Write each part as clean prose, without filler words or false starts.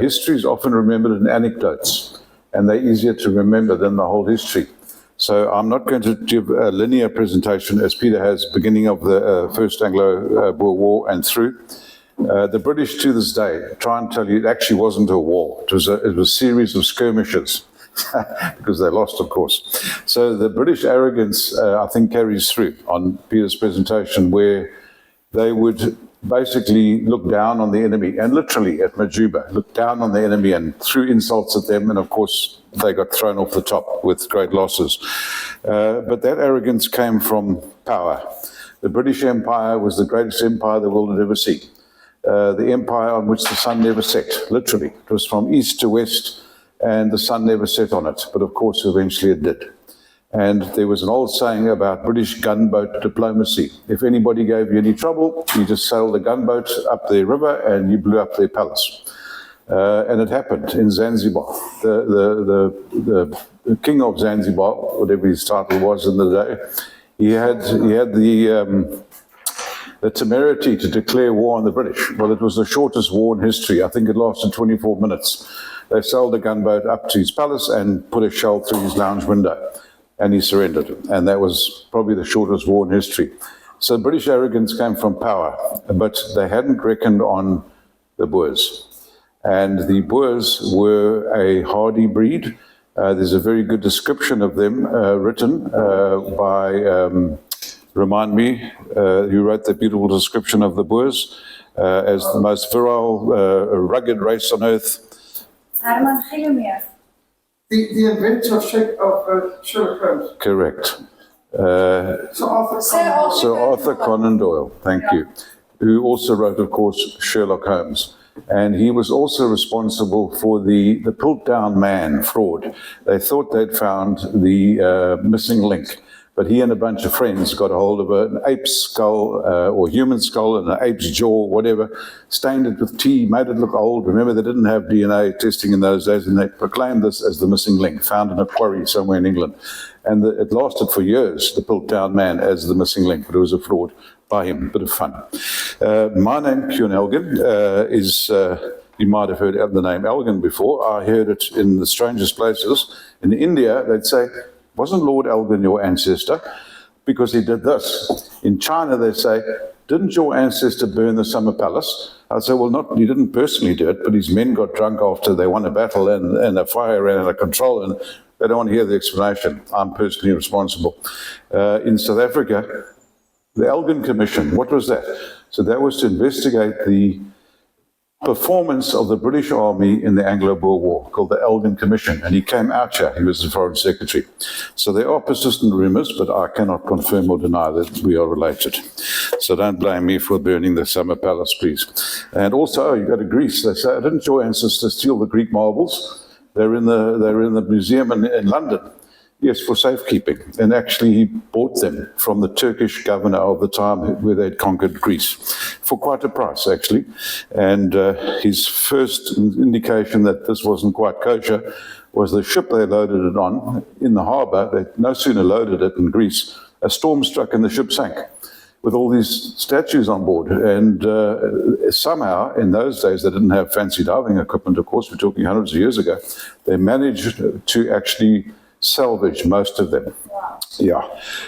history is often remembered in anecdotes, and they're easier to remember than the whole history. So I'm not going to give a linear presentation as Peter has, beginning of the First Anglo-Boer War and through. The British to this day try and tell you it actually wasn't a war. It was a series of skirmishes because they lost, of course. So the British arrogance, I think, carries through on Peter's presentation, where they would basically look down on the enemy, and literally at Majuba, look down on the enemy and threw insults at them, and of course they got thrown off the top with great losses. But that arrogance came from power. The British Empire was the greatest empire the world had ever seen. The empire on which the sun never set, literally. It was from east to west, and the sun never set on it, but of course eventually it did. And there was an old saying about British gunboat diplomacy. If anybody gave you any trouble, you just sailed a gunboat up the river and you blew up their palace. And it happened in Zanzibar. The king of Zanzibar, whatever his title was in the day, he had the temerity to declare war on the British. Well, it was the shortest war in history. I think it lasted 24 minutes. They sailed a gunboat up to his palace and put a shell through his lounge window, and he surrendered. And that was probably the shortest war in history. So British arrogance came from power, but they hadn't reckoned on the Boers. And the Boers were a hardy breed. There's a very good description of them written by, remind me, who wrote the beautiful description of the Boers as the most virile, rugged race on earth. Herman Gillemere. The inventor of Sherlock Holmes. Correct. Sir Arthur Conan Doyle, thank you, who also wrote, of course, Sherlock Holmes. And he was also responsible for the Piltdown Man fraud. They thought they'd found the missing link, but he and a bunch of friends got a hold of an ape's skull or human skull and an ape's jaw, whatever, stained it with tea, made it look old. Remember, they didn't have DNA testing in those days, and they proclaimed this as the missing link, found in a quarry somewhere in England. And it lasted for years, the Piltdown Man, as the missing link, but it was a fraud by him. Bit of fun. My name, Cuan Elgin, is, you might have heard the name Elgin before. I heard it in the strangest places. In India, they'd say, wasn't Lord Elgin your ancestor? Because he did this. In China, they say, didn't your ancestor burn the Summer Palace? I'd say, well, not, he didn't personally do it, but his men got drunk after they won a battle and a fire ran out of control, and they don't want to hear the explanation. I'm personally responsible. In South Africa, the Elgin Commission, what was that? So that was to investigate the performance of the British Army in the Anglo-Boer War, called the Elgin Commission, and he came out here. He was the Foreign Secretary. So there are persistent rumors, but I cannot confirm or deny that we are related. So don't blame me for burning the Summer Palace, please. And also, you go to Greece, they say, didn't your ancestors steal the Greek marbles? They're in the museum in London. Yes, for safekeeping. And actually, he bought them from the Turkish governor of the time where they'd conquered Greece for quite a price, actually. And his first indication that this wasn't quite kosher was the ship they loaded it on in the harbor. They no sooner loaded it in Greece, a storm struck and the ship sank with all these statues on board. And somehow, in those days, they didn't have fancy diving equipment, of course, we're talking hundreds of years ago. They managed to actually salvage most of them. Wow. Yeah.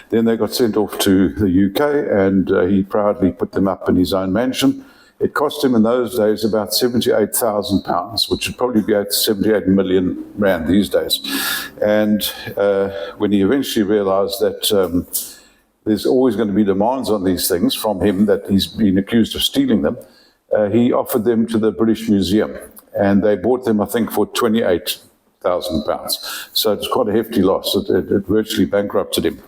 Then they got sent off to the UK, and he proudly put them up in his own mansion. It cost him in those days about £78,000, which would probably be 78 million rand these days. And when he eventually realized that there's always going to be demands on these things from him, that he's been accused of stealing them, he offered them to the British Museum, and they bought them, I think, for £28,000. So it's quite a hefty loss. It virtually bankrupted him.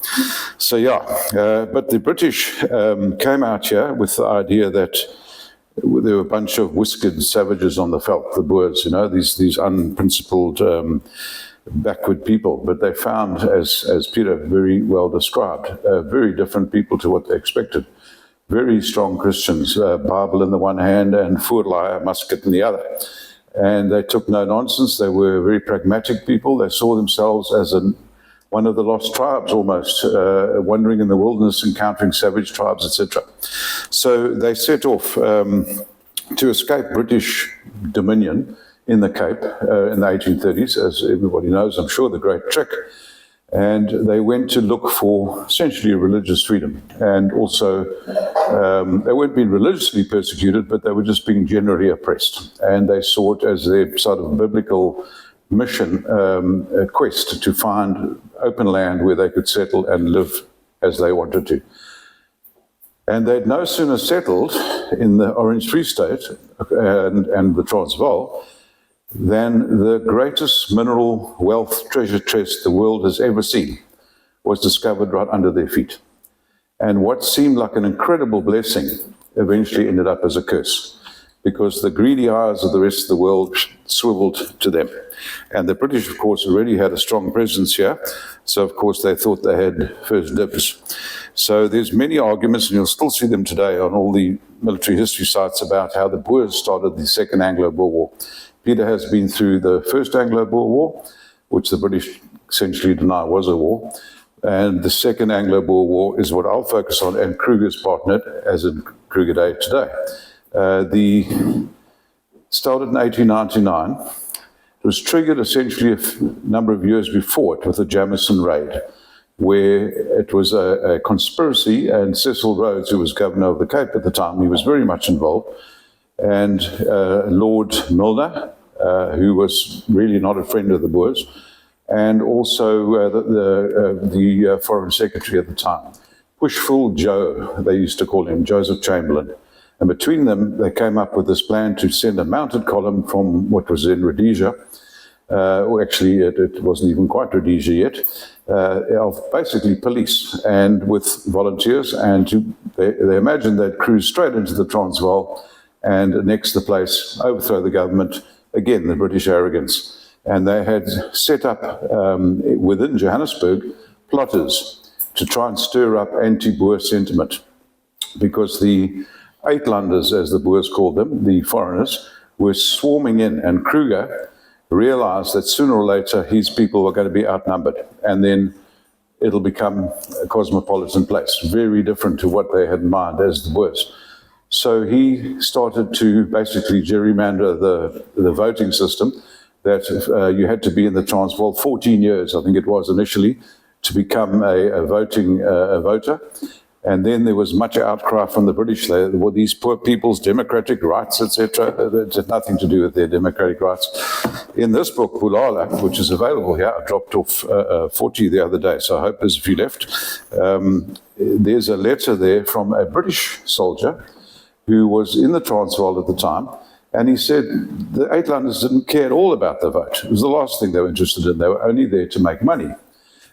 So yeah, but the British came out here with the idea that there were a bunch of whiskered savages on the veldt, the Boers, you know, these unprincipled, backward people. But they found, as Peter very well described, very different people to what they expected. Very strong Christians, Bible in the one hand and voorlaai, musket in the other. And they took no nonsense. They were very pragmatic people. They saw themselves as one of the lost tribes almost, wandering in the wilderness, encountering savage tribes, etc. So they set off to escape British dominion in the Cape in the 1830s, as everybody knows, I'm sure, the Great Trek. And they went to look for essentially religious freedom. And also, they weren't being religiously persecuted, but they were just being generally oppressed. And they saw it as their sort of biblical mission, a quest to find open land where they could settle and live as they wanted to. And they'd no sooner settled in the Orange Free State and the Transvaal than the greatest mineral wealth treasure chest the world has ever seen was discovered right under their feet. And what seemed like an incredible blessing eventually ended up as a curse, because the greedy eyes of the rest of the world swiveled to them. And the British, of course, already had a strong presence here, so of course they thought they had first dibs. So there's many arguments, and you'll still see them today on all the military history sites, about how the Boers started the Second Anglo-Boer War. Peter has been through the First Anglo-Boer War, which the British essentially deny was a war. And the Second Anglo-Boer War is what I'll focus on, and Kruger's part in it, as in Kruger Day today. Started in 1899. It was triggered essentially a number of years before it with the Jameson raid, where it was a conspiracy, and Cecil Rhodes, who was governor of the Cape at the time, he was very much involved, and Lord Milner, who was really not a friend of the Boers, and also the Foreign Secretary at the time, Pushful Joe, they used to call him, Joseph Chamberlain. And between them, they came up with this plan to send a mounted column from what was in Rhodesia, or actually it wasn't even quite Rhodesia yet, of basically police and with volunteers, and they imagined they'd cruise straight into the Transvaal and annex the place, overthrow the government, again, the British arrogance. And they had set up within Johannesburg plotters to try and stir up anti-Boer sentiment, because the Uitlanders, as the Boers called them, the foreigners, were swarming in, and Kruger realized that sooner or later his people were going to be outnumbered, and then it'll become a cosmopolitan place, very different to what they had in mind as the Boers. So he started to basically gerrymander the voting system, that you had to be in the Transvaal 14 years, I think it was initially, to become a voter. And then there was much outcry from the British. There were these poor people's democratic rights, etc. It had nothing to do with their democratic rights. In this book, Bulala, which is available here, I dropped off 40 the other day, so I hope there's a few left. There's a letter there from a British soldier who was in the Transvaal at the time, and he said the Uitlanders didn't care at all about the vote. It was the last thing they were interested in. They were only there to make money,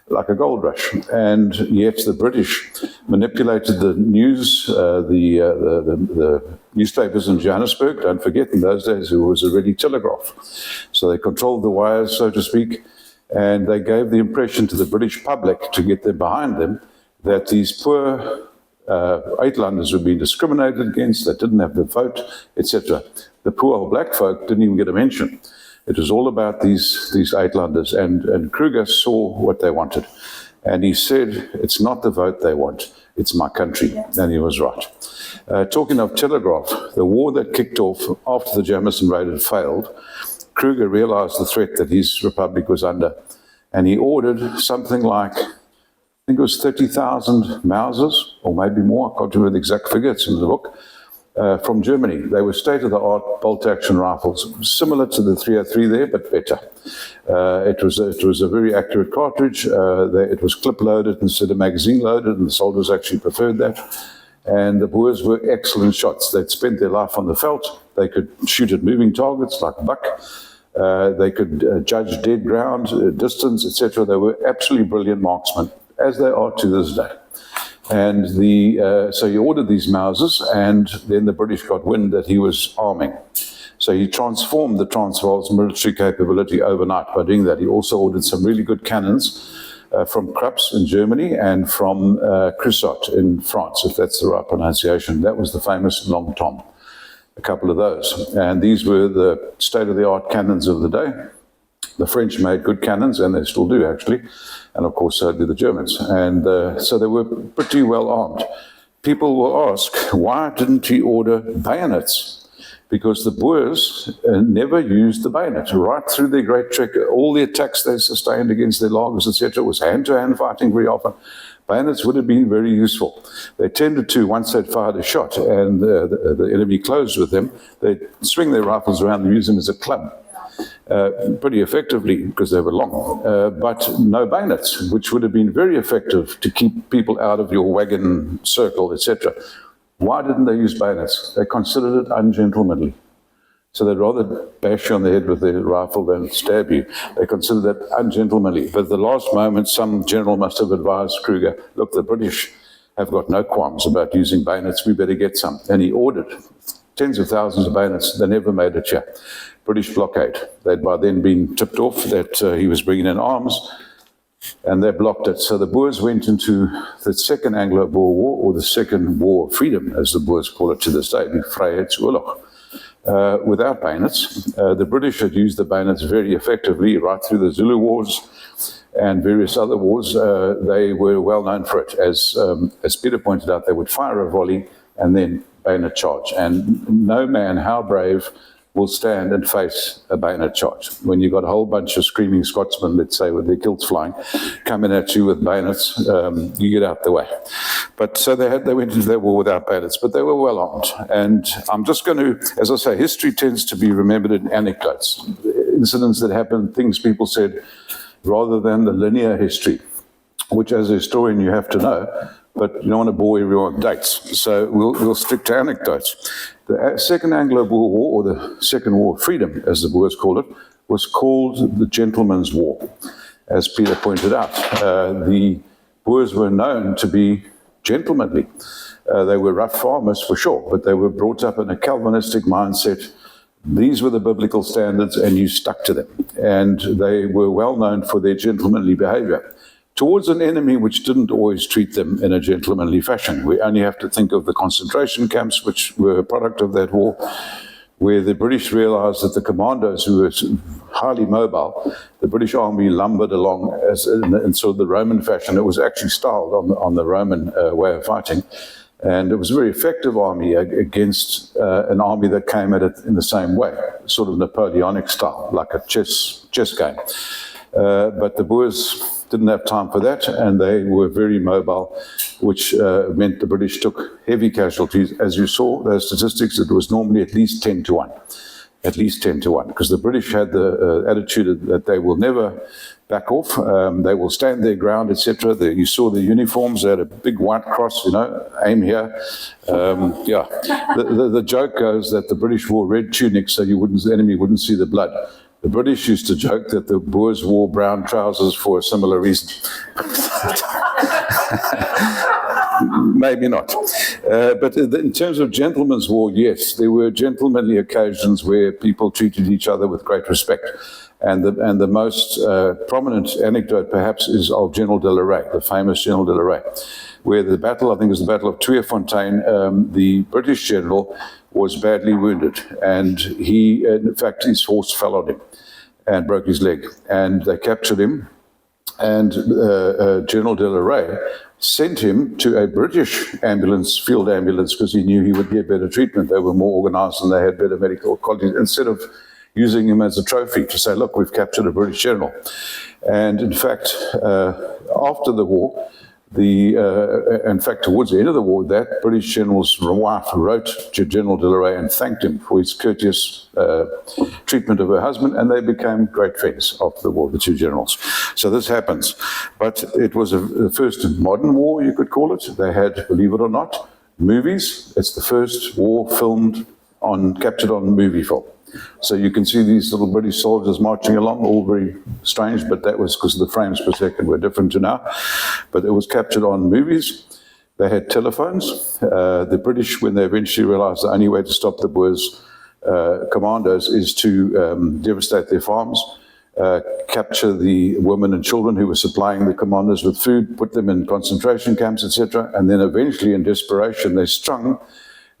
like a gold rush. And yet the British manipulated the news, the newspapers in Johannesburg. Don't forget, in those days it was already telegraph. So they controlled the wires, so to speak, and they gave the impression to the British public, to get them behind them, that these poor Uitlanders were being discriminated against, they didn't have the vote, etc. The poor old black folk didn't even get a mention. It was all about these Uitlanders, and Kruger saw what they wanted. And he said, it's not the vote they want, it's my country. Yes. And he was right. Talking of telegraph, the war that kicked off after the Jameson raid had failed, Kruger realized the threat that his republic was under. And he ordered something like, I think it was 30,000 Mausers, or maybe more, I can't remember the exact figure, it's in the book, from Germany. They were state-of-the-art bolt-action rifles, similar to the 303 there, but better. It was a very accurate cartridge. It was clip-loaded instead of magazine-loaded, and the soldiers actually preferred that. And the Boers were excellent shots. They'd spent their life on the veldt. They could shoot at moving targets like buck. They could judge dead ground, distance, etc. They were absolutely brilliant marksmen, as they are to this day. And so he ordered these Mausers, and then the British got wind that he was arming. So he transformed the Transvaal's military capability overnight by doing that. He also ordered some really good cannons from Krups in Germany and from Crissot in France, if that's the right pronunciation. That was the famous Long Tom, a couple of those. And these were the state-of-the-art cannons of the day. The French made good cannons, and they still do, actually. And, of course, so do the Germans. And so they were pretty well armed. People will ask, why didn't he order bayonets? because the Boers never used the bayonet. Right through their great trek, all the attacks they sustained against their lagers, etc., was hand-to-hand fighting very often. Bayonets would have been very useful. They tended to, once they'd fired a shot and the enemy closed with them, they'd swing their rifles around and use them as a club. Pretty effectively because they were long, but no bayonets, which would have been very effective to keep people out of your wagon circle, etc. Why didn't they use bayonets? They considered it ungentlemanly. So they'd rather bash you on the head with their rifle than stab you. They considered that ungentlemanly. But at the last moment, some general must have advised Kruger, look, the British have got no qualms about using bayonets, we better get some. And he ordered tens of thousands of bayonets. They never made it here. British blockade. They'd by then been tipped off that he was bringing in arms, and they blocked it. So the Boers went into the second Anglo-Boer War, or the second War of Freedom, as the Boers call it to this day, the Vryheidsoorlog. Without bayonets. The British had used the bayonets very effectively right through the Zulu Wars and various other wars. They were well known for it. As Peter pointed out, they would fire a volley and then bayonet charge. And no man, how brave, will stand and face a bayonet charge. When you've got a whole bunch of screaming Scotsmen, let's say, with their kilts flying, coming at you with bayonets, you get out the way. But so they went into that war without bayonets, but they were well armed. And I'm just going to, as I say, history tends to be remembered in anecdotes, incidents that happened, things people said, rather than the linear history, which as a historian you have to know, but you don't want to bore everyone with dates. So we'll stick to anecdotes. The Second Anglo-Boer War, or the Second War of Freedom, as the Boers called it, was called the Gentleman's War. As Peter pointed out, the Boers were known to be gentlemanly. They were rough farmers for sure, but they were brought up in a Calvinistic mindset. These were the biblical standards, and you stuck to them. And they were well known for their gentlemanly behavior towards an enemy which didn't always treat them in a gentlemanly fashion. We only have to think of the concentration camps, which were a product of that war, where the British realized that the commandos, who were highly mobile, the British army lumbered along as in sort of the Roman fashion. It was actually styled on the Roman way of fighting. And it was a very effective army against an army that came at it in the same way, sort of Napoleonic style, like a chess game. But the Boers didn't have time for that, and they were very mobile, which meant the British took heavy casualties. As you saw, those statistics, it was normally at least 10 to 1. At least 10 to 1, because the British had the attitude that they will never back off, they will stand their ground, etc. You saw the uniforms, they had a big white cross, aim here. The joke goes that the British wore red tunics so the enemy wouldn't see the blood. The British used to joke that the Boers wore brown trousers for a similar reason. Maybe not. But in terms of gentlemen's war, yes, there were gentlemanly occasions where people treated each other with great respect. And the most prominent anecdote, perhaps, is of General de la Rey, the famous General de la Rey, where the battle, I think it was the Battle of Tweefontein, the British general was badly wounded. And in fact, his horse fell on him and broke his leg. And they captured him. And General de la Rey sent him to a British field ambulance, because he knew he would get better treatment. They were more organized and they had better medical quality, instead of using him as a trophy to say, look, we've captured a British general. And in fact, after the war, in fact, towards the end of the war, that British general's wife wrote to General de la Rey and thanked him for his courteous treatment of her husband, and they became great friends after the war, the two generals. So this happens. But it was the first modern war, you could call it. They had, believe it or not, movies. It's the first war captured on movie film. So you can see these little British soldiers marching along, all very strange, but that was because the frames per second were different to now. But it was captured on movies. They had telephones. The British, when they eventually realized the only way to stop the Boers commandos is to devastate their farms, capture the women and children who were supplying the commanders with food, put them in concentration camps, etc. And then eventually, in desperation, they strung,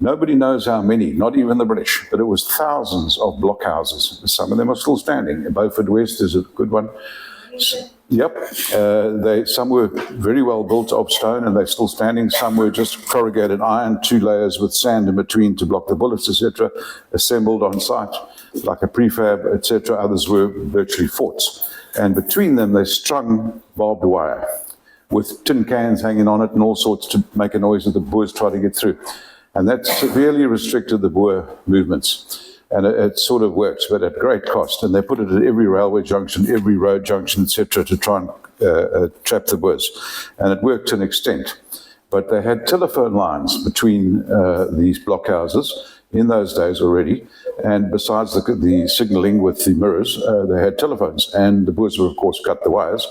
nobody knows how many, not even the British, but it was thousands of blockhouses. Some of them are still standing. Beaufort West is a good one. Yep, some were very well built of stone and they're still standing. Some were just corrugated iron, 2 layers with sand in between to block the bullets, etc., assembled on site like a prefab, etc. Others were virtually forts. And between them, they strung barbed wire with tin cans hanging on it and all sorts to make a noise that the Boers try to get through. And that severely restricted the Boer movements. And it sort of works, but at great cost. And they put it at every railway junction, every road junction, etc., to try and trap the Boers. And it worked to an extent. But they had telephone lines between these blockhouses in those days already. And besides the signalling with the mirrors, they had telephones. And the Boers were, of course, cut the wires.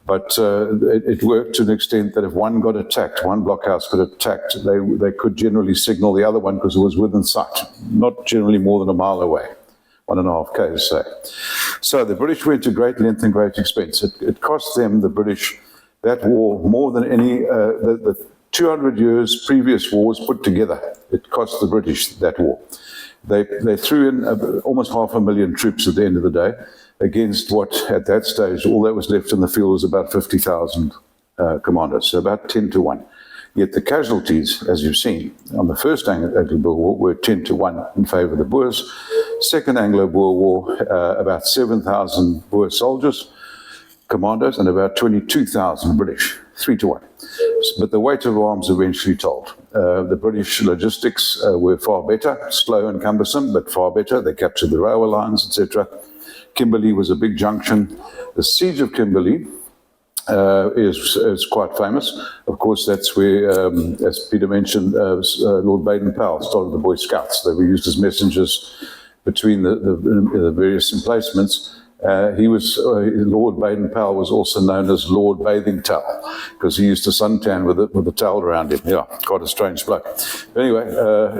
But it worked to an extent that if one got attacked, one blockhouse got attacked, they could generally signal the other one because it was within sight, not generally more than a mile away, 1.5 k's, say. So the British went to great length and great expense. It cost them, the British, that war more than any, the 200 years previous wars put together. It cost the British that war. They threw in almost 500,000 troops at the end of the day, against what, at that stage, all that was left in the field was about 50,000 commandos, so about 10 to 1. Yet the casualties, as you've seen, on the First Anglo-Boer War were 10 to 1 in favour of the Boers. Second Anglo-Boer War, about 7,000 Boer soldiers, commandos, and about 22,000 British, 3 to 1. But the weight of arms eventually told. The British logistics were far better, slow and cumbersome, but far better. They captured the railway lines, etc. Kimberley was a big junction. The siege of Kimberley is quite famous. Of course, that's where, as Peter mentioned, Lord Baden-Powell started the Boy Scouts. They were used as messengers between the various emplacements. Lord Baden-Powell was also known as Lord Bathing Towel because he used to suntan with a towel around him. Yeah, quite a strange bloke. But anyway,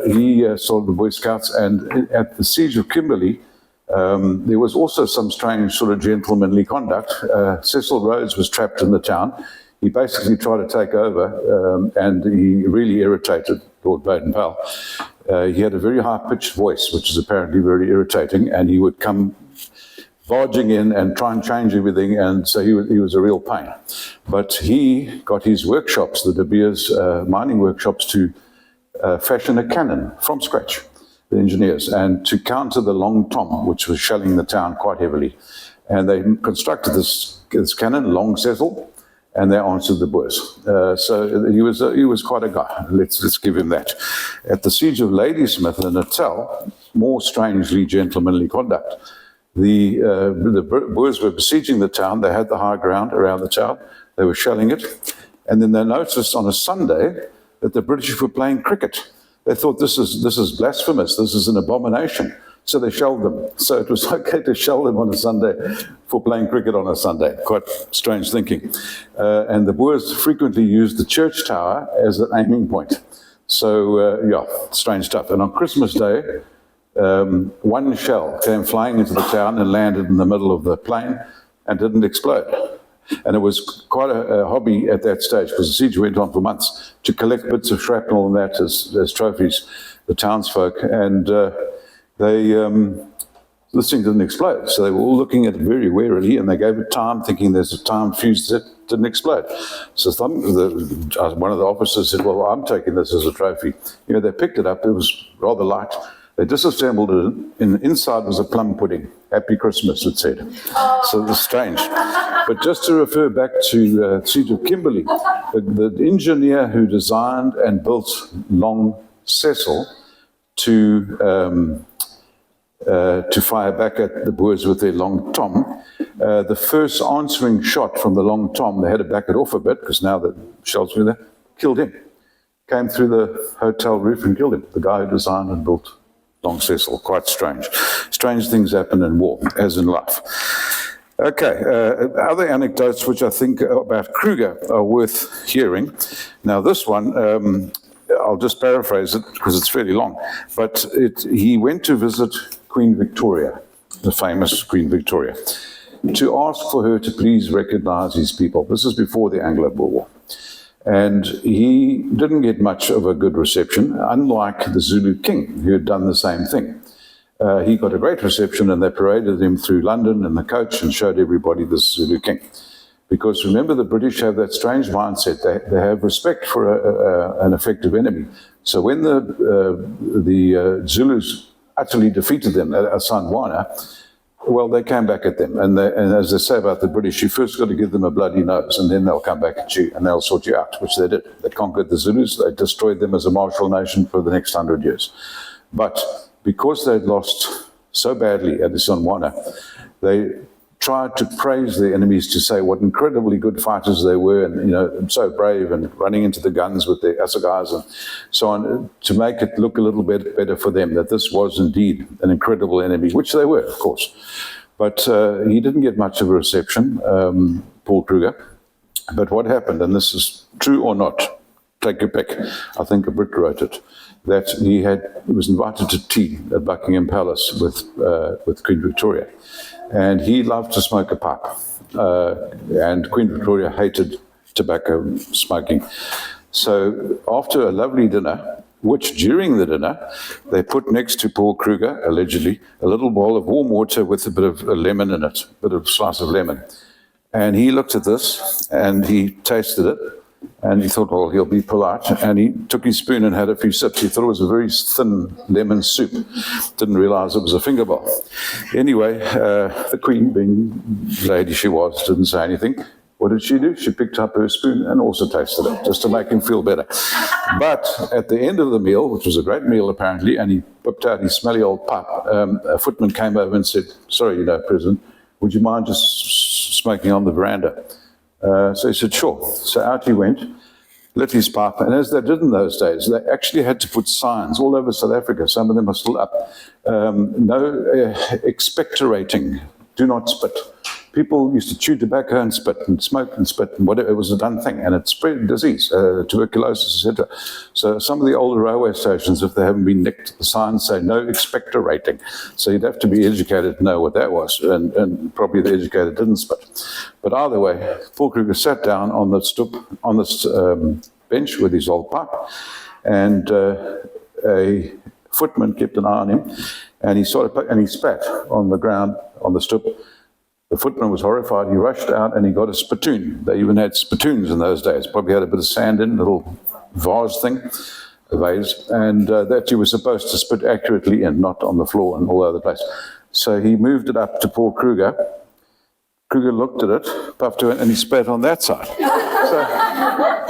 he started the Boy Scouts, and at the siege of Kimberley, there was also some strange sort of gentlemanly conduct. Cecil Rhodes was trapped in the town. He basically tried to take over, and he really irritated Lord Baden-Powell. He had a very high-pitched voice, which is apparently very irritating, and he would come barging in and try and change everything, and so he was a real pain. But he got his workshops, the De Beers mining workshops, to fashion a cannon from scratch, the engineers, and to counter the Long Tom, which was shelling the town quite heavily. And they constructed this cannon, Long Cecil, and they answered the Boers. So he was quite a guy. Let's give him that. At the siege of Ladysmith in Natal, more strangely gentlemanly conduct. The Boers were besieging the town. They had the high ground around the town. They were shelling it. And then they noticed on a Sunday that the British were playing cricket. They thought, this is blasphemous. This is an abomination. So they shelled them. So it was okay to shell them on a Sunday for playing cricket on a Sunday. Quite strange thinking. And the Boers frequently used the church tower as an aiming point. So, yeah, strange stuff. And on Christmas Day, one shell came flying into the town and landed in the middle of the plain and didn't explode. And it was quite a hobby at that stage, because the siege went on for months, to collect bits of shrapnel and that as trophies, the townsfolk. And this thing didn't explode. So they were all looking at it very warily, and they gave it time, thinking there's a time fuse that didn't explode. So one of the officers said, well, I'm taking this as a trophy. You know, they picked it up. It was rather light. They disassembled it, and inside was a plum pudding. Happy Christmas, it said. So it was strange. But just to refer back to Siege of Kimberley, the engineer who designed and built Long Cecil to fire back at the Boers with their Long Tom, the first answering shot from the Long Tom, they had to back it off a bit because now the shells were there, killed him. Came through the hotel roof and killed him, the guy who designed and built Long Cecil. Quite strange. Strange things happen in war, as in life. Okay, other anecdotes which I think about Kruger are worth hearing. Now this one, I'll just paraphrase it because it's fairly long, but he went to visit Queen Victoria, the famous Queen Victoria, to ask for her to please recognize his people. This is before the Anglo-Boer War. And he didn't get much of a good reception, unlike the Zulu king, who had done the same thing. He got a great reception, and they paraded him through London in the coach and showed everybody the Zulu king. Because remember, the British have that strange mindset. They have respect for an effective enemy. So when the Zulus utterly defeated them at San Juana, well, they came back at them. And as they say about the British, you first got to give them a bloody nose, and then they'll come back at you and they'll sort you out, which they did. They conquered the Zulus. They destroyed them as a martial nation for the next 100 years. But because they'd lost so badly at the San Juana, they tried to praise their enemies, to say what incredibly good fighters they were, and so brave, and running into the guns with their assegais and so on, to make it look a little bit better for them, that this was indeed an incredible enemy, which they were, of course. But he didn't get much of a reception, Paul Kruger. But what happened, and this is true or not, take your pick, I think a Brit wrote it, that he was invited to tea at Buckingham Palace with Queen Victoria. And he loved to smoke a pipe. And Queen Victoria hated tobacco smoking. So after a lovely dinner, which during the dinner, they put next to Paul Kruger, allegedly, a little bowl of warm water with a bit of a lemon in it, a bit of slice of lemon. And he looked at this and he tasted it. And he thought, well, he'll be polite. And he took his spoon and had a few sips. He thought it was a very thin lemon soup. Didn't realize it was a finger bowl. Anyway, the Queen, being the lady she was, didn't say anything. What did she do? She picked up her spoon and also tasted it, just to make him feel better. But at the end of the meal, which was a great meal apparently, and he whipped out his smelly old pipe, a footman came over and said, sorry, President, would you mind just smoking on the veranda? So he said, sure. So out he went, lit his pipe, and as they did in those days, they actually had to put signs all over South Africa. Some of them are still up. No expectorating, do not spit. People used to chew tobacco and spit and smoke and spit and whatever. It was a done thing, and it spread disease, tuberculosis, etc. So some of the older railway stations, if they haven't been nicked, the signs say no expectorating. So you'd have to be educated to know what that was, and probably the educated didn't spit. But either way, Paul Kruger sat down on the stoop, on this bench with his old pipe, and a footman kept an eye on him, and he spat on the ground on the stoop. The footman was horrified. He rushed out and he got a spittoon. They even had spittoons in those days. Probably had a bit of sand in, a little vase thing, a vase, and that you were supposed to spit accurately in, not on the floor and all over the place. So he moved it up to Paul Kruger. Kruger looked at it, puffed it, and he spat on that side.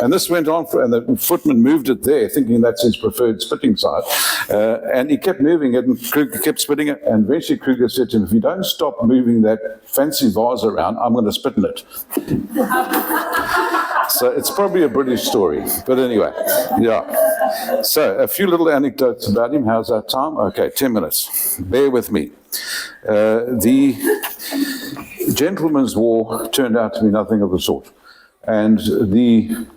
And this went on, and the footman moved it there, thinking that's his preferred spitting side. And he kept moving it, and Kruger kept spitting it. And eventually Kruger said to him, if you don't stop moving that fancy vase around, I'm going to spit in it. So it's probably a British story. But anyway, yeah. So a few little anecdotes about him. How's that time? Okay, 10 minutes. Bear with me. The Gentleman's War turned out to be nothing of the sort. And the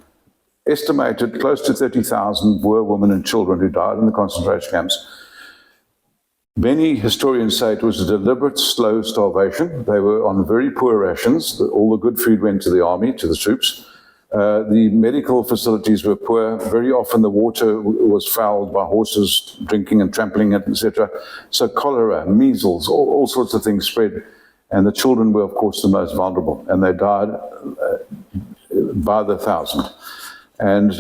estimated close to 30,000 Boer women and children who died in the concentration camps, many historians say it was a deliberate, slow starvation. They were on very poor rations. All the good food went to the army, to the troops. The medical facilities were poor. Very often the water was fouled by horses drinking and trampling it, etc. So cholera, measles, all sorts of things spread. And the children were, of course, the most vulnerable. And they died by the thousand. And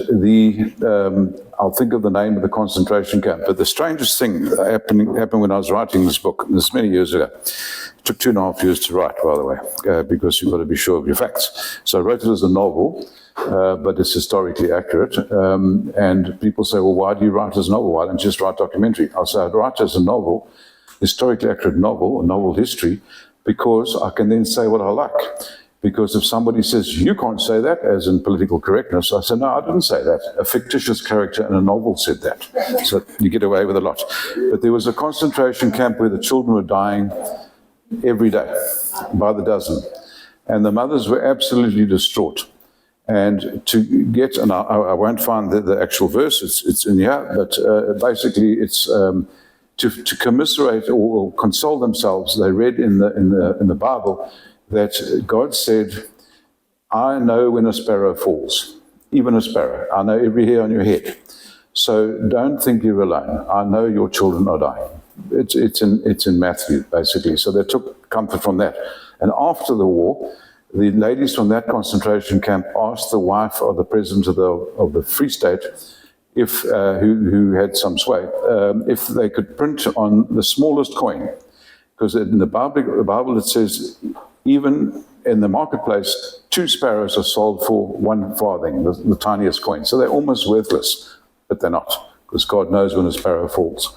I'll think of the name of the concentration camp. But the strangest thing happened when I was writing this book, this many years ago. It took 2.5 years to write, by the way, because you've got to be sure of your facts. So I wrote it as a novel, but it's historically accurate. And people say, well, why do you write as a novel? Why don't you just write documentary? I'll say I'd write as a novel, historically accurate novel, a novel history, because I can then say what I like. Because if somebody says, you can't say that, as in political correctness, I say, no, I didn't say that. A fictitious character in a novel said that. So you get away with a lot. But there was a concentration camp where the children were dying every day, by the dozen. And the mothers were absolutely distraught. And to get, and I won't find the actual verse, it's in here, but basically it's to commiserate or console themselves. They read in the Bible that God said, I know when a sparrow falls, even a sparrow. I know every hair on your head. So don't think you're alone. I know your children are dying. It's in Matthew, basically. So they took comfort from that. And after the war, the ladies from that concentration camp asked the wife of the president of the Free State, who had some sway, if they could print on the smallest coin, because in the Bible it says, even in the marketplace, 2 sparrows are sold for 1 farthing, the tiniest coin. So they're almost worthless, but they're not, because God knows when a sparrow falls.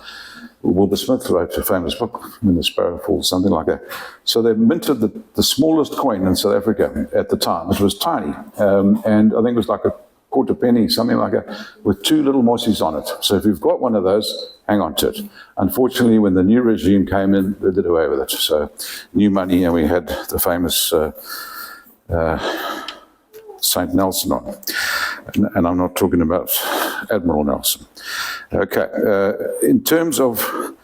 Wilbur Smith wrote a famous book, When the Sparrow Falls, something like that. So they minted the smallest coin in South Africa at the time. It was tiny, and I think it was like a quarter penny, something like that, with 2 little mossies on it. So if you've got one of those, hang on to it. Unfortunately, when the new regime came in, they did away with it. So new money, and we had the famous St. Nelson on. And I'm not talking about Admiral Nelson. Okay, in terms of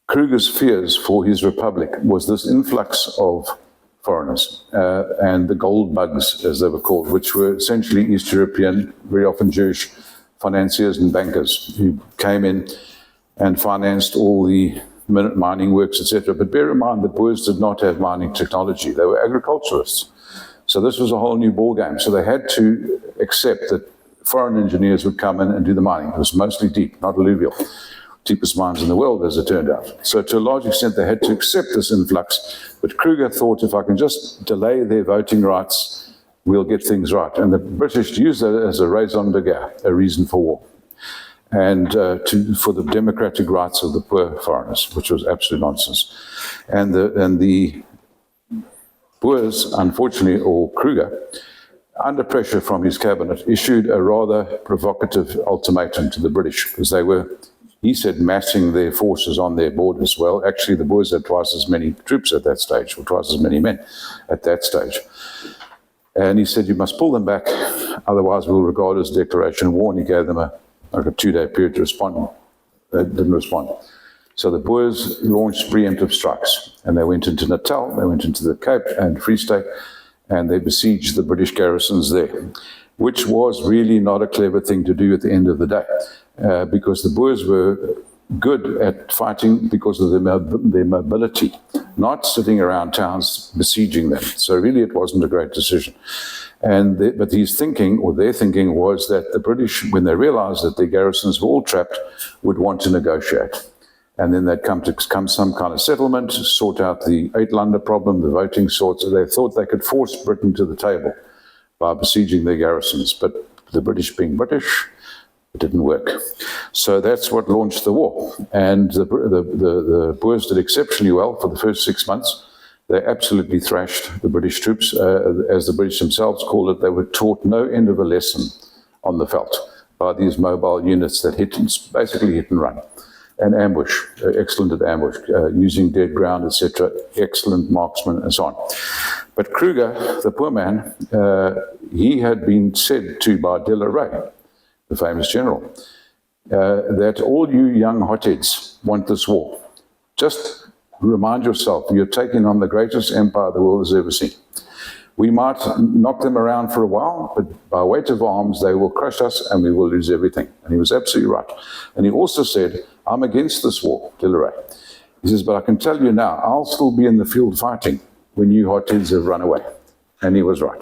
Kruger's fears for his republic was this influx of foreigners and the gold bugs, as they were called, which were essentially East European, very often Jewish financiers and bankers who came in and financed all the mining works, etc. But bear in mind, the Boers did not have mining technology. They were agriculturalists. So this was a whole new ballgame. So they had to accept that foreign engineers would come in and do the mining. It was mostly deep, not alluvial. Deepest mines in the world, as it turned out. So to a large extent, they had to accept this influx. But Kruger thought, if I can just delay their voting rights, we'll get things right. And the British used that as a raison de guerre, a reason for war, and for the democratic rights of the poor foreigners, which was absolute nonsense. And the Boers, unfortunately, or Kruger, under pressure from his cabinet, issued a rather provocative ultimatum to the British, because they were, he said, massing their forces on their borders. Well, actually, the Boers had twice as many troops at that stage, or twice as many men at that stage. And he said, you must pull them back, otherwise we'll regard it as a declaration of war. And he gave them a 2-day period to respond. They didn't respond. So the Boers launched preemptive strikes, and they went into Natal, they went into the Cape and Free State, and they besieged the British garrisons there, which was really not a clever thing to do at the end of the day, because the Boers were good at fighting because of their mobility, not sitting around towns besieging them. So really it wasn't a great decision. But his thinking, or their thinking, was that the British, when they realized that their garrisons were all trapped, would want to negotiate. And then they'd come some kind of settlement, sort out the Uitlander problem, the voting sorts. They thought they could force Britain to the table by besieging their garrisons. But the British being British, it didn't work. So that's what launched the war. And the Boers did exceptionally well for the first 6 months. They absolutely thrashed the British troops. As the British themselves called it, they were taught no end of a lesson on the veldt by these mobile units that basically hit and run. And ambush, excellent at ambush, using dead ground, etc., excellent marksman, and so on. But Kruger, the poor man, he had been said to by De la Rey, the famous general, that all you young hotheads want this war. Just remind yourself, you're taking on the greatest empire the world has ever seen. We might knock them around for a while, but by weight of arms, they will crush us and we will lose everything. And he was absolutely right. And he also said, I'm against this war, De la Rey. He says, but I can tell you now, I'll still be in the field fighting when you hotheads have run away. And he was right.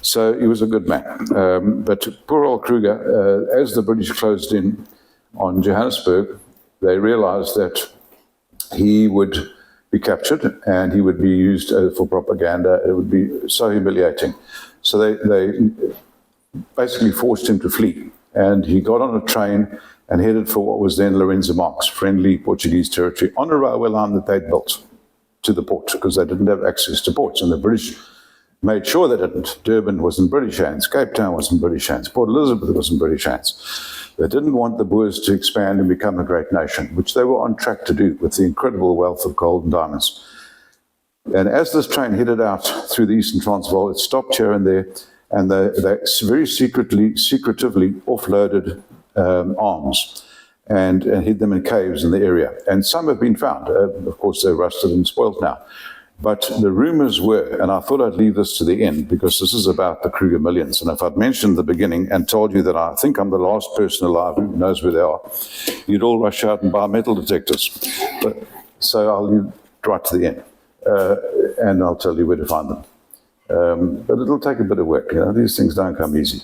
So he was a good man. But poor old Kruger, as the British closed in on Johannesburg, they realized that he would be captured and he would be used for propaganda. It would be so humiliating. So they basically forced him to flee. And he got on a train and headed for what was then Lourenço Marques, friendly Portuguese territory, on a railway line that they'd built to the port, because they didn't have access to ports. And the British made sure they didn't. Durban was in British hands. Cape Town was in British hands. Port Elizabeth was in British hands. They didn't want the Boers to expand and become a great nation, which they were on track to do with the incredible wealth of gold and diamonds. And as this train headed out through the Eastern Transvaal, it stopped here and there, and they very secretively offloaded arms and hid them in caves in the area. And some have been found. Of course, they're rusted and spoiled now. But the rumors were, and I thought I'd leave this to the end because this is about the Kruger millions. And if I'd mentioned the beginning and told you that I think I'm the last person alive who knows where they are, you'd all rush out and buy metal detectors. So I'll leave right to the end. and I'll tell you where to find them. But it'll take a bit of work. These things don't come easy.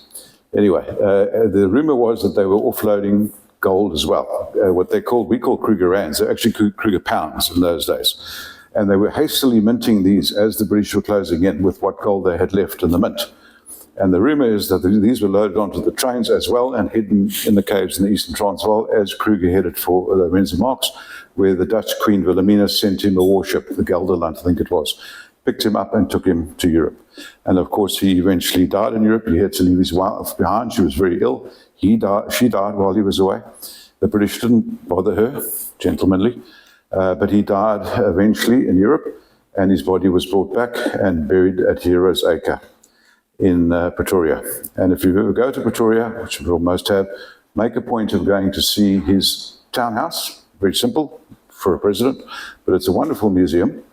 Anyway, the rumor was that they were offloading gold as well. What we call Kruger rands. They're actually Kruger pounds in those days. And they were hastily minting these as the British were closing in with what gold they had left in the mint. And the rumor is that these were loaded onto the trains as well and hidden in the caves in the eastern Transvaal as Kruger headed for the Windsor Marks, where the Dutch Queen Wilhelmina sent him a warship, the Gelderland, I think it was, picked him up and took him to Europe. And of course, he eventually died in Europe. He had to leave his wife behind. She was very ill. She died while he was away. The British didn't bother her, gentlemanly, but he died eventually in Europe, and his body was brought back and buried at Heroes Acre in Pretoria. And if you ever go to Pretoria, which you most have, make a point of going to see his townhouse. Very simple for a president, but it's a wonderful museum.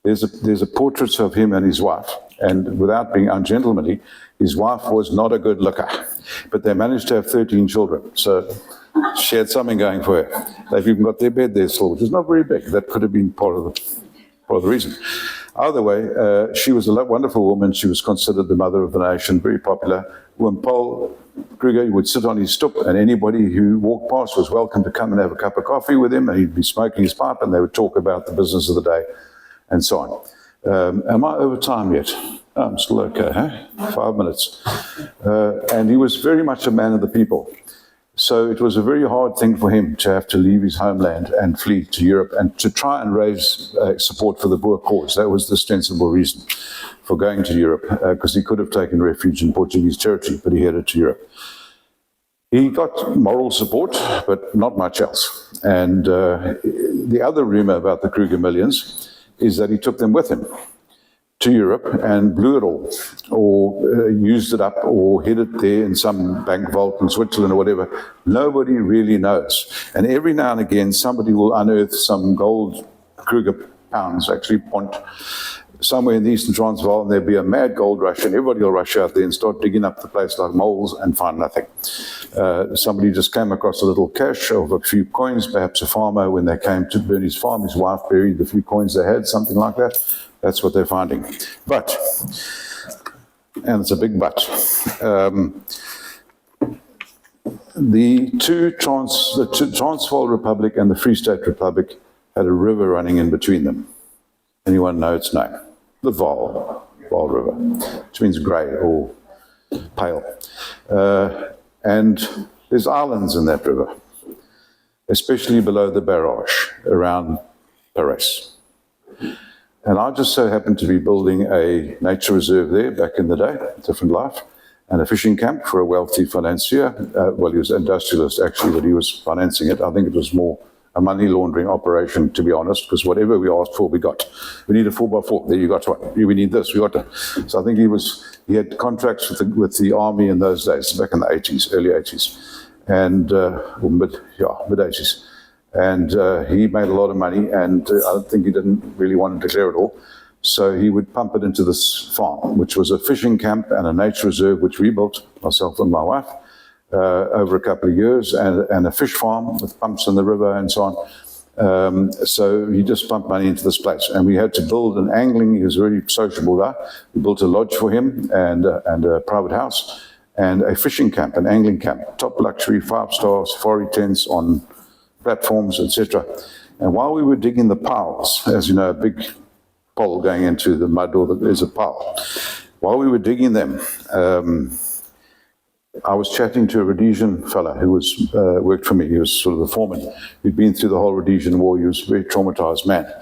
There's a portrait of him and his wife, and without being ungentlemanly, his wife was not a good looker, but they managed to have 13 children, so she had something going for her. They've even got their bed there still, which is not very big. That could have been part of the reason. Either way, she was a wonderful woman. She was considered the mother of the nation, very popular. When Paul Kruger would sit on his stoep, and anybody who walked past was welcome to come and have a cup of coffee with him, and he'd be smoking his pipe, and they would talk about the business of the day, and so on. Am I over time yet? Oh, I'm still okay, huh? 5 minutes. And he was very much a man of the people. So it was a very hard thing for him to have to leave his homeland and flee to Europe and to try and raise support for the Boer cause. That was the ostensible reason for going to Europe, because he could have taken refuge in Portuguese territory, but he headed to Europe. He got moral support, but not much else. And the other rumor about the Kruger millions is that he took them with him to Europe and blew it all, or used it up, or hid it there in some bank vault in Switzerland or whatever. Nobody really knows. And every now and again, somebody will unearth some gold Kruger pounds, actually pont, somewhere in the eastern Transvaal, and there'll be a mad gold rush, and everybody will rush out there and start digging up the place like moles and find nothing. Somebody just came across a little cache of a few coins, perhaps a farmer, when they came to burn his farm, his wife buried the few coins they had, something like that. That's what they're finding. But, and it's a big but, the Transvaal Republic and the Free State Republic had a river running in between them. Anyone know its name? The Vaal River, which means grey or pale. And there's islands in that river, especially below the barrage around Paris. And I just so happened to be building a nature reserve there back in the day, different life, and a fishing camp for a wealthy financier. Well, he was an industrialist actually, but he was financing it. I think it was more a money laundering operation, to be honest, because whatever we asked for, we got. We need a 4x4. There, you got one. We need this. We got that. So I think he had contracts with the army in those days, back in the 80s, early 80s, and mid 80s. And he made a lot of money, and I think he didn't really want to declare it all. So he would pump it into this farm, which was a fishing camp and a nature reserve, which we built, myself and my wife, over a couple of years, and a fish farm with pumps in the river and so on. So he just pumped money into this place. And we had to build an angling, he was a very sociable guy. We built a lodge for him and a private house and a fishing camp, an angling camp, top luxury, 5-star safari tents on platforms, etc. And while we were digging the piles, as you know, a big pole going into the mud, or there's a pile. While we were digging them, I was chatting to a Rhodesian fella who was worked for me. He was sort of the foreman. He'd been through the whole Rhodesian War. He was a very traumatized man,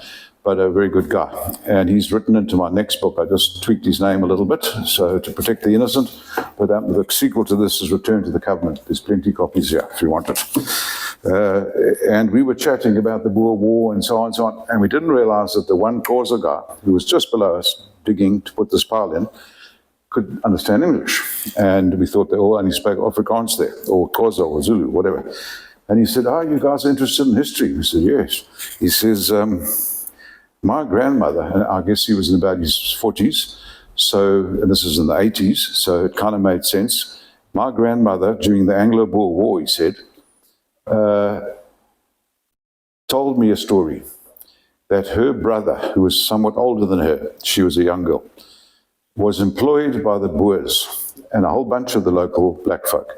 but a very good guy. And he's written into my next book. I just tweaked his name a little bit, so to protect the innocent. But the sequel to this is Return to the Covenant. There's plenty of copies here if you want it. And we were chatting about the Boer War and so on and so on. And we didn't realize that the one Xhosa guy who was just below us digging to put this pile in could understand English. And we thought they all only spoke Afrikaans there, or Xhosa or Zulu, whatever. And he said, you guys are interested in history? We said, yes. He says, my grandmother, and I guess he was in about his 40s, and this is in the 80s, so it kind of made sense. My grandmother, during the Anglo-Boer War, he said, told me a story that her brother, who was somewhat older than her, she was a young girl, was employed by the Boers and a whole bunch of the local black folk,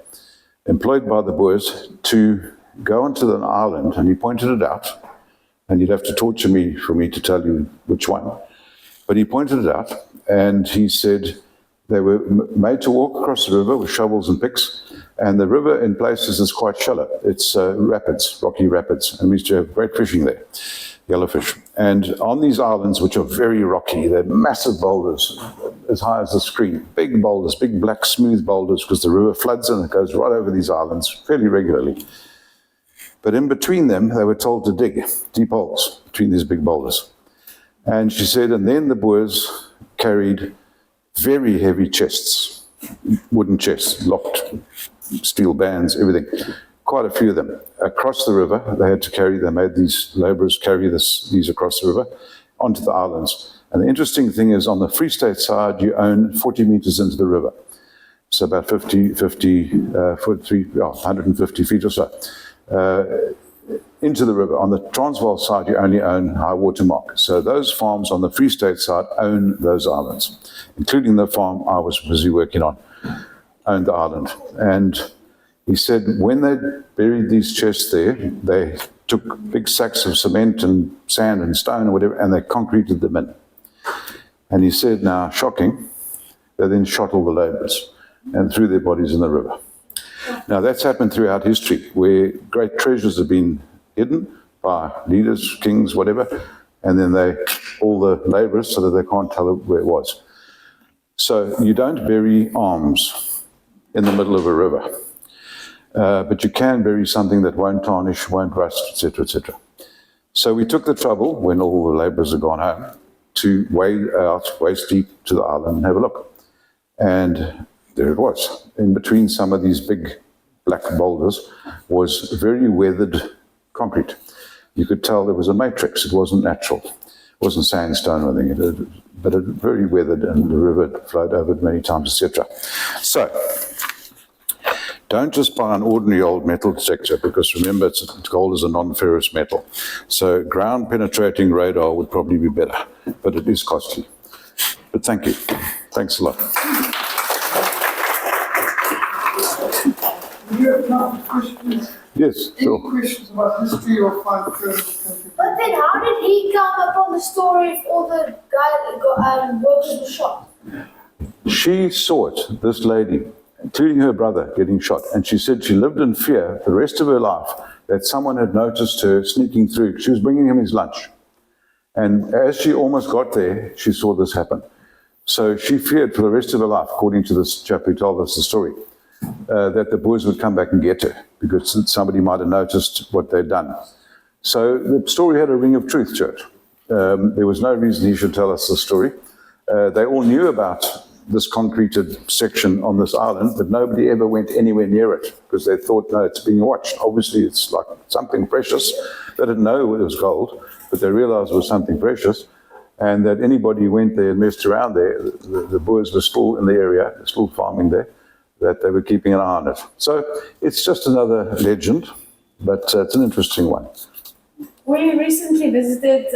employed by the Boers to go onto an island, and he pointed it out, and you'd have to torture me for me to tell you which one, but he pointed it out, and he said they were made to walk across the river with shovels and picks, and the river in places is quite shallow. It's rapids, rocky rapids, and we used to have great fishing there, yellowfish. And on these islands, which are very rocky, they're massive boulders, as high as the screen, big boulders, big black smooth boulders, because the river floods and it goes right over these islands fairly regularly. But in between them, they were told to dig deep holes between these big boulders. And she said, and then the Boers carried very heavy chests, wooden chests, locked, steel bands, everything. Quite a few of them. Across the river, they had to carry, they made these labourers carry these across the river onto the islands. And the interesting thing is, on the Free State side, you own 40 metres into the river. So about 150 feet or so. Into the river. On the Transvaal side, you only own high water mark. So those farms on the Free State side own those islands, including the farm I was busy working on, owned the island. And he said when they buried these chests there, they took big sacks of cement and sand and stone or whatever, and they concreted them in. And he said, now, shocking, they then shot all the labourers and threw their bodies in the river. Now, that's happened throughout history, where great treasures have been hidden by leaders, kings, whatever, and then all the labourers, so that they can't tell where it was. So you don't bury arms in the middle of a river, but you can bury something that won't tarnish, won't rust, etc., etc. So we took the trouble, when all the labourers had gone home, to wade out waist deep to the island and have a look. And there it was. In between some of these big black boulders was very weathered concrete. You could tell there was a matrix. It wasn't natural. It wasn't sandstone or anything, but it very weathered, and the river flowed over it many times, etc. So, don't just buy an ordinary old metal detector, because remember, gold is a non-ferrous metal. So ground-penetrating radar would probably be better, but it is costly. But thank you. Thanks a lot. You have now questions? Yes, sure. Any questions about history or find firms? But then how did he come upon the story if all the workers were shot? She saw it, this lady, including her brother, getting shot. And she said she lived in fear the rest of her life that someone had noticed her sneaking through. She was bringing him his lunch. And as she almost got there, she saw this happen. So she feared for the rest of her life, according to this chap who told us the story, that the Boers would come back and get her, because somebody might have noticed what they'd done. So the story had a ring of truth to it. There was no reason he should tell us the story. They all knew about this concreted section on this island, but nobody ever went anywhere near it, because they thought, no, it's being watched. Obviously, it's like something precious. They didn't know it was gold, but they realized it was something precious, and that anybody who went there and messed around there, the Boers were still in the area, still farming there, that they were keeping an eye on it. So it's just another legend, but it's an interesting one. We recently visited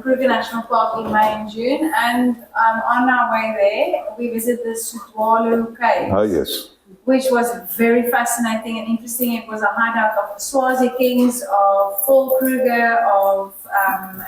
Kruger National Park in May and June, and on our way there, we visited the Sutwalu Caves. Oh, yes. Which was very fascinating and interesting. It was a hideout of the Swazi kings, of Paul Kruger, of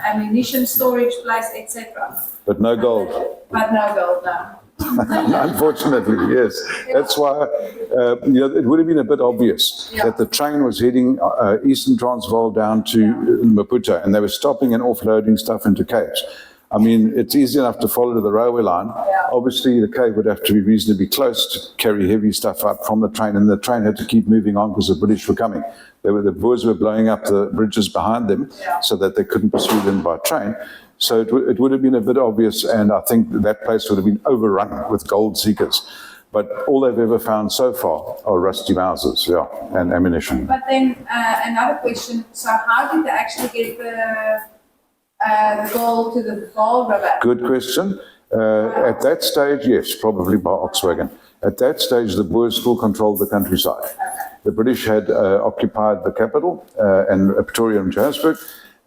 ammunition storage place, etc. But no gold. But no gold, no. Unfortunately, yes. That's why it would have been a bit obvious that the train was heading Eastern Transvaal down to Maputo, and they were stopping and offloading stuff into caves. I mean, it's easy enough to follow to the railway line. Obviously, the cave would have to be reasonably close to carry heavy stuff up from the train, and the train had to keep moving on because the British were coming. The Boers were blowing up the bridges behind them so that they couldn't pursue them by train. So it would have been a bit obvious, and I think that place would have been overrun with gold seekers. But all they've ever found so far are rusty Mausers, and ammunition. But then another question, so how did they actually get the gold to the Vaal River? Good question. At that stage, yes, probably by Oxwagon. At that stage, the Boers still controlled the countryside. The British had occupied the capital and Pretoria and Johannesburg,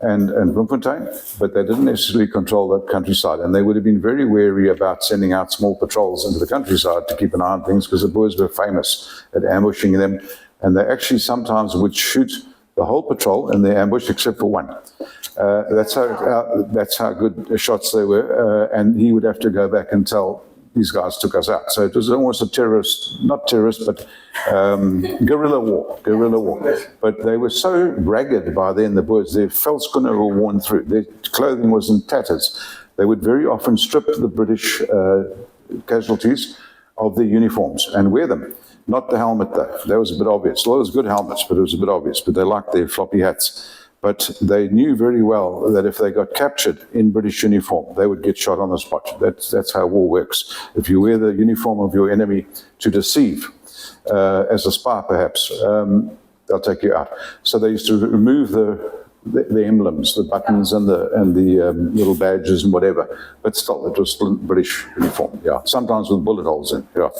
and Bloemfontein, but they didn't necessarily control that countryside. And they would have been very wary about sending out small patrols into the countryside to keep an eye on things, because the Boers were famous at ambushing them. And they actually sometimes would shoot the whole patrol in their ambush except for one. That's how good shots they were. And he would have to go back and tell, these guys took us out. So it was almost a not terrorist, but guerrilla war. But they were so ragged by then, the Boers, their veldskoene were worn through. Their clothing was in tatters. They would very often strip the British casualties of their uniforms and wear them. Not the helmet, though. That was a bit obvious. Well, it was good helmets, but it was a bit obvious. But they liked their floppy hats. But they knew very well that if they got captured in British uniform, they would get shot on the spot. That's how war works. If you wear the uniform of your enemy to deceive, as a spy perhaps, they'll take you out. So they used to remove the emblems, the buttons and the little badges and whatever. But still, it was still British uniform. Yeah, sometimes with bullet holes in. Yeah.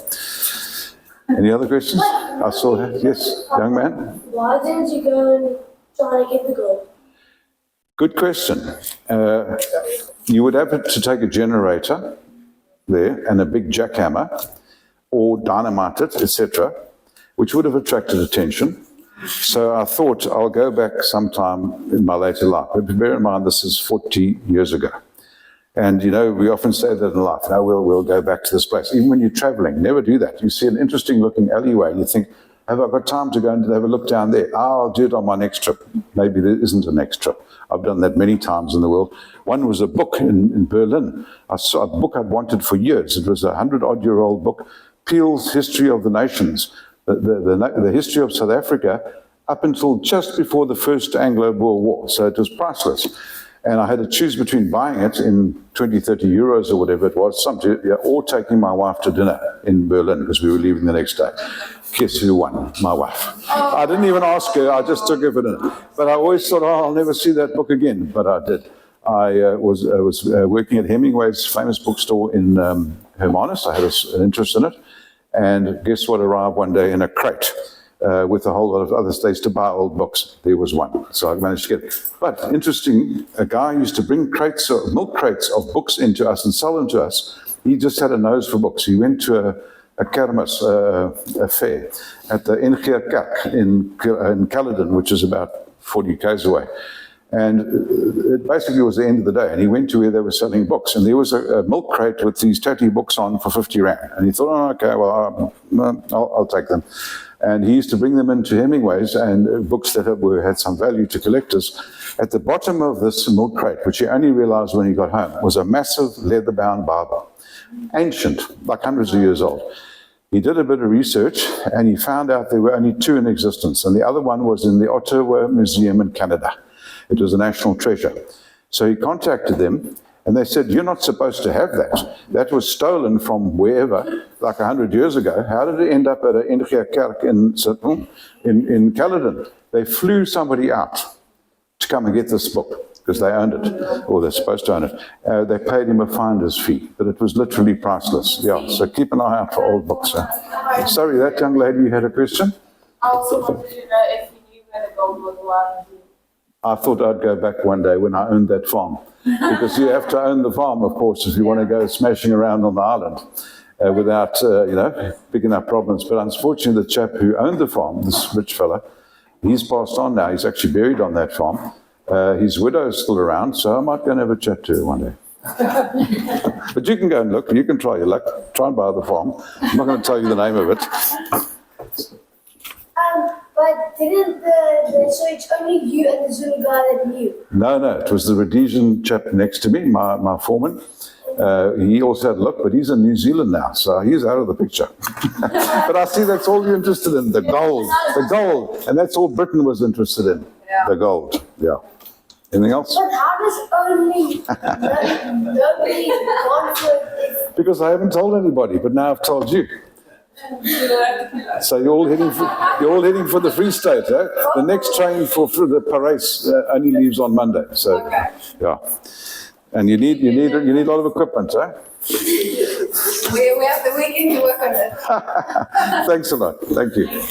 Any other questions? I saw that. Yes, young man. Why didn't you go and try to get the gold? Good question. You would have to take a generator there and a big jackhammer, or dynamite it, etc., which would have attracted attention. So I thought I'll go back sometime in my later life. But bear in mind, this is 40 years ago. And, you know, we often say that in life, no, we'll go back to this place. Even when you're traveling, never do that. You see an interesting looking alleyway and you think, have I got time to go and have a look down there? I'll do it on my next trip. Maybe there isn't a next trip. I've done that many times in the world. One was a book in Berlin. I saw a book I'd wanted for years. It was a 100-odd-year-old book, Peel's History of the Nations, the history of South Africa up until just before the first Anglo-Boer War. So it was priceless. And I had to choose between buying it in 20, 30 euros or whatever it was, or taking my wife to dinner in Berlin, because we were leaving the next day. Guess who won? My wife. I didn't even ask her, I just took her for dinner. But I always thought, I'll never see that book again. But I did. I was working at Hemingway's famous bookstore in Hermanus. I had an interest in it. And guess what arrived one day in a crate? With a whole lot of other states to buy old books. There was one, so I managed to get it. But interesting, a guy used to bring milk crates of books into us and sell them to us. He just had a nose for books. He went to a kermis, a fair, at the Anglo in Caledon, which is about 40 k's away. And it basically was the end of the day. And he went to where they were selling books. And there was a milk crate with these tatty books on for 50 rand. And he thought, oh, okay, well, I'll take them. And he used to bring them into Hemingway's and books that had some value to collectors. At the bottom of this milk crate, which he only realized when he got home, was a massive leather-bound Bible. Ancient, like hundreds of years old. He did a bit of research and he found out there were only two in existence. And the other one was in the Ottawa Museum in Canada. It was a national treasure. So he contacted them and they said, you're not supposed to have that. That was stolen from wherever, like 100 years ago. How did it end up at an Anglo Kerk in Caledon? They flew somebody out to come and get this book because they owned it, or they're supposed to own it. They paid him a finder's fee, but it was literally priceless. Yeah, so keep an eye out for old books. Sorry, that young lady, you had a question? I also wanted to know if you knew where the gold was lying. I thought I'd go back one day when I owned that farm. Because you have to own the farm, of course, if you want to go smashing around on the island without, picking up problems. But unfortunately, the chap who owned the farm, this rich fella, he's passed on now. He's actually buried on that farm. His widow is still around, so I might go and have a chat to her one day. But you can go and look. You can try your luck. Try and buy the farm. I'm not going to tell you the name of it. But didn't so it's only you and the Zulu guy that knew? No, it was the Rhodesian chap next to me, my foreman. He also had a look, but he's in New Zealand now, so he's out of the picture. But I see that's all you're interested in, the gold. And that's all Britain was interested in, the gold, yeah. Anything else? But how does only nobody gone for it? Because I haven't told anybody, but now I've told you. So you're all heading for the Free State, eh? The next train for the Paris only leaves on Monday. So, yeah. And you need a lot of equipment, eh? We have the weekend to work on it. Thanks a lot. Thank you.